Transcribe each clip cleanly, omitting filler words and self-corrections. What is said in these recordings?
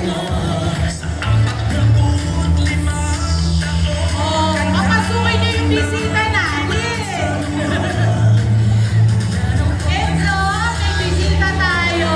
Oh, papasukin niyo yung bisita natin. Hello, may bisita tayo.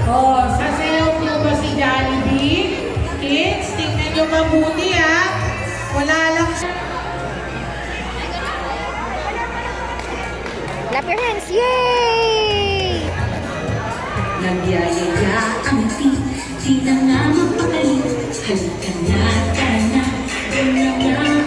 Oh, sasayaw niyo ba si Jollibee? Kids, tingnan niyo mabuti ha. Wala lang siya. Clap your hands! Yay! Nagyayaya ang di na nga mapakali. Halika na, tara na, doon na nga